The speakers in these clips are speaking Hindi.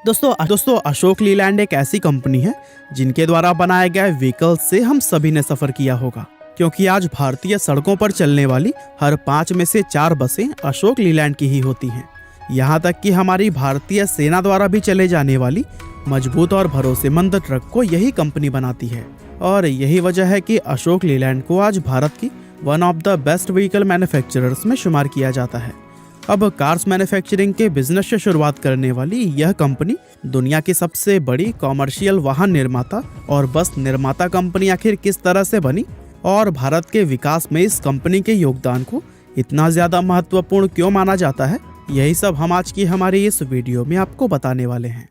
दोस्तों अशोक लीलैंड एक ऐसी कंपनी है जिनके द्वारा बनाए गए व्हीकल से हम सभी ने सफर किया होगा, क्योंकि आज भारतीय सड़कों पर चलने वाली हर 5 में से 4 बसें अशोक लीलैंड की ही होती हैं। यहाँ तक कि हमारी भारतीय सेना द्वारा भी चले जाने वाली मजबूत और भरोसेमंद ट्रक को यही कंपनी बनाती है। और यही वजह है कि अशोक लीलैंड को आज भारत की one of the best vehicle manufacturers में शुमार किया जाता है। अब कार्स मैन्युफैक्चरिंग के बिजनेस से शुरुआत करने वाली यह कंपनी दुनिया की सबसे बड़ी कॉमर्शियल वाहन निर्माता और बस निर्माता कंपनी आखिर किस तरह से बनी और भारत के विकास में इस कंपनी के योगदान को इतना ज्यादा महत्वपूर्ण क्यों माना जाता है, यही सब हम आज की हमारी इस वीडियो में आपको बताने वाले हैं।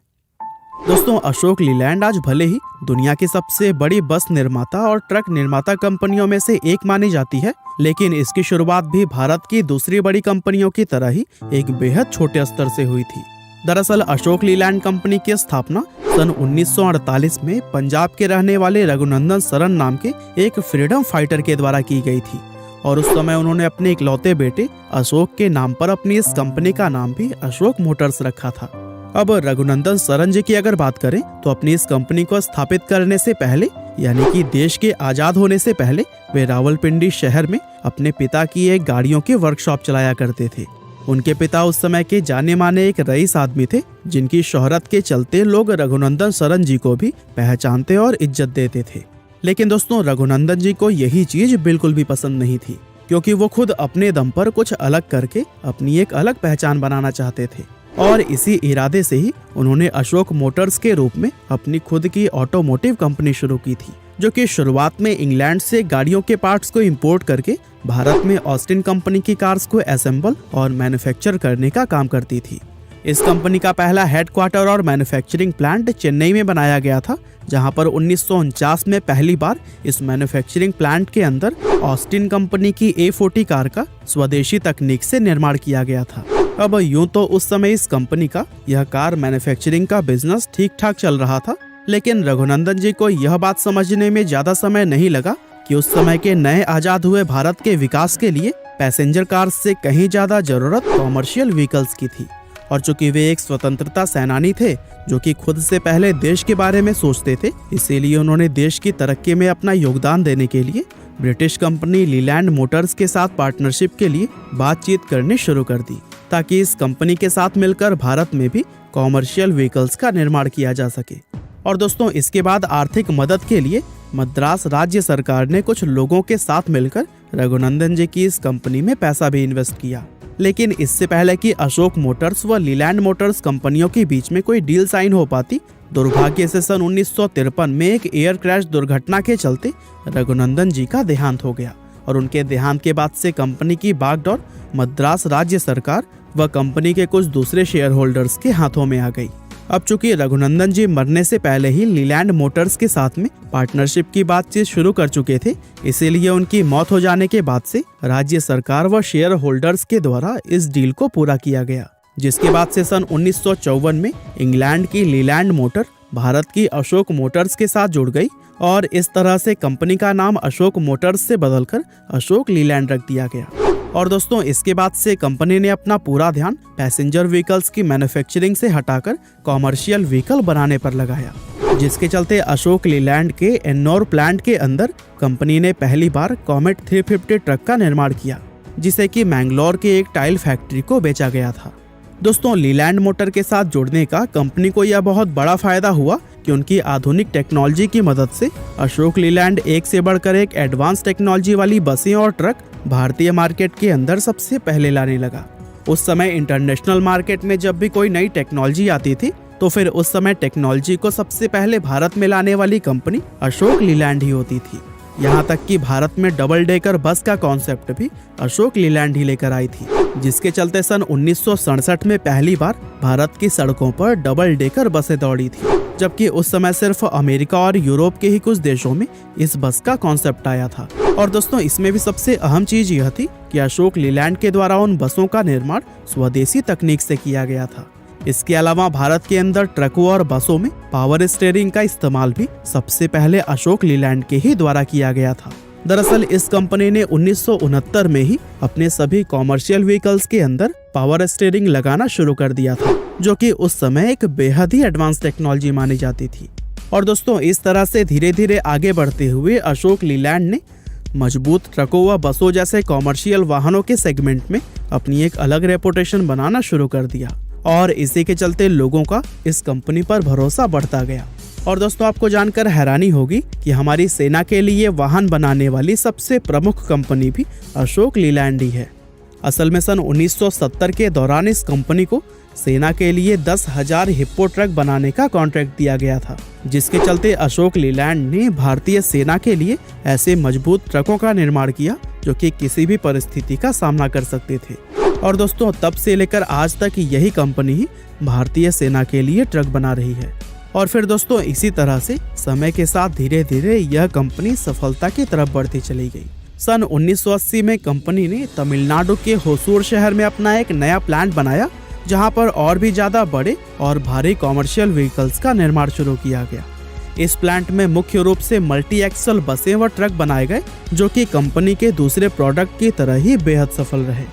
दोस्तों, अशोक लीलैंड आज भले ही दुनिया की सबसे बड़ी बस निर्माता और ट्रक निर्माता कंपनियों में से एक मानी जाती है, लेकिन इसकी शुरुआत भी भारत की दूसरी बड़ी कंपनियों की तरह ही एक बेहद छोटे स्तर से हुई थी। दरअसल अशोक लीलैंड कंपनी की स्थापना सन 1948 में पंजाब के रहने वाले रघुनंदन सरन नाम के एक फ्रीडम फाइटर के द्वारा की गई थी और उस समय उन्होंने अपने इकलौते बेटे अशोक के नाम पर अपनी इस कंपनी का नाम भी अशोक मोटर्स रखा था। अब रघुनंदन सरन जी की अगर बात करें तो अपनी इस कंपनी को स्थापित करने से पहले यानी कि देश के आजाद होने से पहले वे रावलपिंडी शहर में अपने पिता की एक गाड़ियों की वर्कशॉप चलाया करते थे। उनके पिता उस समय के जाने माने एक रईस आदमी थे, जिनकी शोहरत के चलते लोग रघुनंदन सरन जी को भी पहचानते और इज्जत देते थे। लेकिन दोस्तों, रघुनंदन जी को यही चीज बिल्कुल भी पसंद नहीं थी, क्योंकि वो खुद अपने दम पर कुछ अलग करके अपनी एक अलग पहचान बनाना चाहते थे और इसी इरादे से ही उन्होंने अशोक मोटर्स के रूप में अपनी खुद की ऑटोमोटिव कंपनी शुरू की थी, जो कि शुरुआत में इंग्लैंड से गाड़ियों के पार्ट्स को इंपोर्ट करके भारत में ऑस्टिन कंपनी की कार्स को असेंबल और मैन्युफैक्चर करने का काम करती थी। इस कंपनी का पहला हेडक्वार्टर और मैन्युफैक्चरिंग प्लांट चेन्नई में बनाया गया था, जहां पर 1949 में पहली बार इस मैन्युफैक्चरिंग प्लांट के अंदर ऑस्टिन कंपनी की A40 कार का स्वदेशी तकनीक से निर्माण किया गया था। अब यूं तो उस समय इस कंपनी का यह कार मैन्युफैक्चरिंग का बिजनेस ठीक ठाक चल रहा था, लेकिन रघुनंदन जी को यह बात समझने में ज्यादा समय नहीं लगा कि उस समय के नए आजाद हुए भारत के विकास के लिए पैसेंजर कार्स से कहीं ज्यादा जरूरत कॉमर्शियल व्हीकल्स की थी। और चूंकि वे एक स्वतंत्रता सेनानी थे जो कि खुद से पहले देश के बारे में सोचते थे, इसीलिए उन्होंने देश की तरक्की में अपना योगदान देने के लिए ब्रिटिश कंपनी लीलैंड मोटर्स के साथ पार्टनरशिप के लिए बातचीत करनी शुरू कर दी, ताकि इस कंपनी के साथ मिलकर भारत में भी कॉमर्शियल व्हीकल्स का निर्माण किया जा सके। और दोस्तों, इसके बाद आर्थिक मदद के लिए मद्रास राज्य सरकार ने कुछ लोगों के साथ मिलकर रघुनंदन जी की इस कंपनी में पैसा भी इन्वेस्ट किया। लेकिन इससे पहले कि अशोक मोटर्स व लीलैंड मोटर्स कंपनियों के बीच में कोई डील साइन हो पाती, दुर्भाग्य से सन 1953 में एक एयर क्रैश दुर्घटना के चलते रघुनंदन जी का देहांत हो गया और उनके देहांत के बाद से कंपनी की बागडोर मद्रास राज्य सरकार व कंपनी के कुछ दूसरे शेयर होल्डर्स के हाथों में आ गई। अब चूंकि रघुनंदन जी मरने से पहले ही लीलैंड मोटर्स के साथ में पार्टनरशिप की बातचीत शुरू कर चुके थे, इसीलिए उनकी मौत हो जाने के बाद से राज्य सरकार व शेयर होल्डर्स के द्वारा इस डील को पूरा किया गया, जिसके बाद से सन 1954 में इंग्लैंड की लीलैंड मोटर भारत की अशोक मोटर्स के साथ जुड़ गई और इस तरह से कंपनी का नाम अशोक मोटर्स से बदलकर अशोक लीलैंड रख दिया गया। और दोस्तों, इसके बाद से कंपनी ने अपना पूरा ध्यान पैसेंजर व्हीकल्स की मैन्युफैक्चरिंग से हटाकर कॉमर्शियल व्हीकल बनाने पर लगाया, जिसके चलते अशोक लीलैंड के एन्नोर प्लांट के अंदर कंपनी ने पहली बार कॉमेट 350 ट्रक का निर्माण किया, जिसे कि मैंगलोर के एक टाइल फैक्ट्री को बेचा गया था। दोस्तों, लीलैंड मोटर के साथ जुड़ने का कंपनी को यह बहुत बड़ा फायदा हुआ कि उनकी आधुनिक टेक्नोलॉजी की मदद से अशोक लीलैंड एक से बढ़कर एक एडवांस टेक्नोलॉजी वाली बसें और ट्रक भारतीय मार्केट के अंदर सबसे पहले लाने लगा। उस समय इंटरनेशनल मार्केट में जब भी कोई नई टेक्नोलॉजी आती थी, तो फिर उस समय टेक्नोलॉजी को सबसे पहले भारत में लाने वाली कंपनी अशोक लीलैंड ही होती थी। यहाँ तक कि भारत में डबल डेकर बस का कॉन्सेप्ट भी अशोक लीलैंड ही लेकर आई थी, जिसके चलते सन 1967 में पहली बार भारत की सड़कों पर डबल डेकर बसें दौड़ी थी, जबकि उस समय सिर्फ अमेरिका और यूरोप के ही कुछ देशों में इस बस का कॉन्सेप्ट आया था। और दोस्तों, इसमें भी सबसे अहम चीज यह थी कि अशोक लीलैंड के द्वारा उन बसों का निर्माण स्वदेशी तकनीक से किया गया था। इसके अलावा भारत के अंदर ट्रकों और बसों में पावर स्टीयरिंग का इस्तेमाल भी सबसे पहले अशोक लीलैंड के ही द्वारा किया गया था, दरअसल इस कंपनी ने 1969 में ही अपने सभी कॉमर्शियल व्हीकल्स के अंदर पावर स्टीयरिंग लगाना शुरू कर दिया था, जो कि उस समय एक बेहद ही एडवांस टेक्नोलॉजी मानी जाती थी। और दोस्तों इस तरह से धीरे धीरे आगे बढ़ते हुए अशोक लीलैंड ने मजबूत ट्रकों व बसों जैसे कॉमर्शियल वाहनों के सेगमेंट में अपनी एक अलग रेपुटेशन बनाना शुरू कर दिया, और इसी के चलते लोगों का इस कंपनी पर भरोसा बढ़ता गया। और दोस्तों आपको जानकर हैरानी होगी कि हमारी सेना के लिए वाहन बनाने वाली सबसे प्रमुख कंपनी भी अशोक लीलैंड ही है। असल में सन 1970 के दौरान इस कंपनी को सेना के लिए 10,000 हिप्पो ट्रक बनाने का कॉन्ट्रैक्ट दिया गया था, जिसके चलते अशोक लीलैंड ने भारतीय सेना के लिए ऐसे मजबूत ट्रकों का निर्माण किया जो कि किसी भी परिस्थिति का सामना कर सकते थे। और दोस्तों तब से लेकर आज तक यही कंपनी ही भारतीय सेना के लिए ट्रक बना रही है। और फिर दोस्तों इसी तरह से समय के साथ धीरे धीरे यह कंपनी सफलता की तरफ बढ़ती चली गई। सन 1980 में कंपनी ने तमिलनाडु के होसूर शहर में अपना एक नया प्लांट बनाया, जहां पर और भी ज्यादा बड़े और भारी कॉमर्शियल व्हीकल्स का निर्माण शुरू किया गया। इस प्लांट में मुख्य रूप से मल्टी एक्सल बसें व ट्रक बनाए गए, जो कि कंपनी के दूसरे प्रोडक्ट की तरह ही बेहद सफल रहे।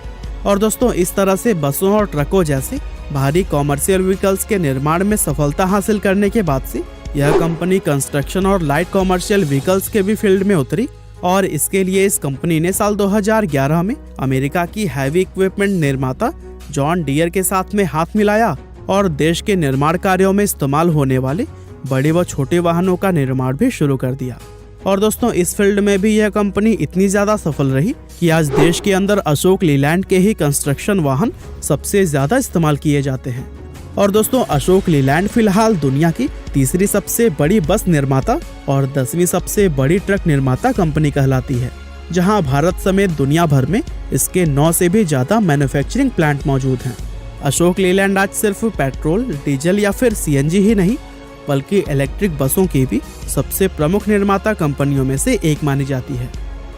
और दोस्तों इस तरह से बसों और ट्रकों जैसे भारी कॉमर्शियल व्हीकल्स के निर्माण में सफलता हासिल करने के बाद से यह कंपनी कंस्ट्रक्शन और लाइट कॉमर्शियल व्हीकल्स के भी फील्ड में उतरी, और इसके लिए इस कंपनी ने साल 2011 में अमेरिका की हैवी इक्विपमेंट निर्माता जॉन डियर के साथ में हाथ मिलाया और देश के निर्माण कार्यों में इस्तेमाल होने वाले बड़े व छोटे वाहनों का निर्माण भी शुरू कर दिया। और दोस्तों इस फील्ड में भी यह कंपनी इतनी ज्यादा सफल रही कि आज देश के अंदर अशोक लीलैंड के ही कंस्ट्रक्शन वाहन सबसे ज्यादा इस्तेमाल किए जाते हैं। और दोस्तों अशोक लीलैंड फिलहाल दुनिया की तीसरी सबसे बड़ी बस निर्माता और 10वीं सबसे बड़ी ट्रक निर्माता कंपनी कहलाती है, जहां भारत समेत दुनिया भर में इसके 9 से भी ज्यादा मैन्युफैक्चरिंग प्लांट मौजूद हैं। अशोक लीलैंड आज सिर्फ पेट्रोल, डीजल या फिर सीएनजी ही नहीं, बल्कि इलेक्ट्रिक बसों की भी सबसे प्रमुख निर्माता कंपनियों में से एक मानी जाती है,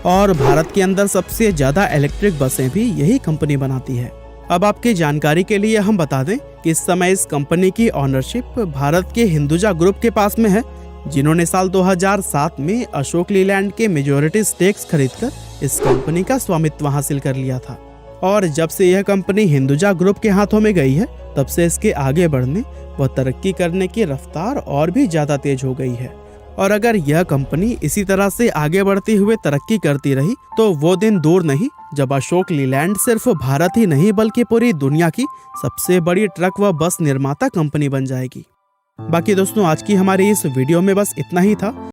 और भारत के अंदर सबसे ज्यादा इलेक्ट्रिक बसें भी यही कंपनी बनाती है। अब आपकी जानकारी के लिए हम बता दें कि इस समय इस कंपनी की ऑनरशिप भारत के हिंदुजा ग्रुप के पास में है, जिन्होंने साल 2007 में अशोक लीलैंड के मेजॉरिटी स्टेक्स खरीदकर इस कंपनी का स्वामित्व हासिल कर लिया था। और जब से यह कंपनी हिंदुजा ग्रुप के हाथों में गई है, तब से इसके आगे बढ़ने व तरक्की करने की रफ्तार और भी ज्यादा तेज हो गई है। और अगर यह कंपनी इसी तरह से आगे बढ़ते हुए तरक्की करती रही तो वो दिन दूर नहीं जब अशोक लीलैंड सिर्फ भारत ही नहीं बल्कि पूरी दुनिया की सबसे बड़ी ट्रक व बस निर्माता कंपनी बन जाएगी। बाकी दोस्तों आज की हमारी इस वीडियो में बस इतना ही था।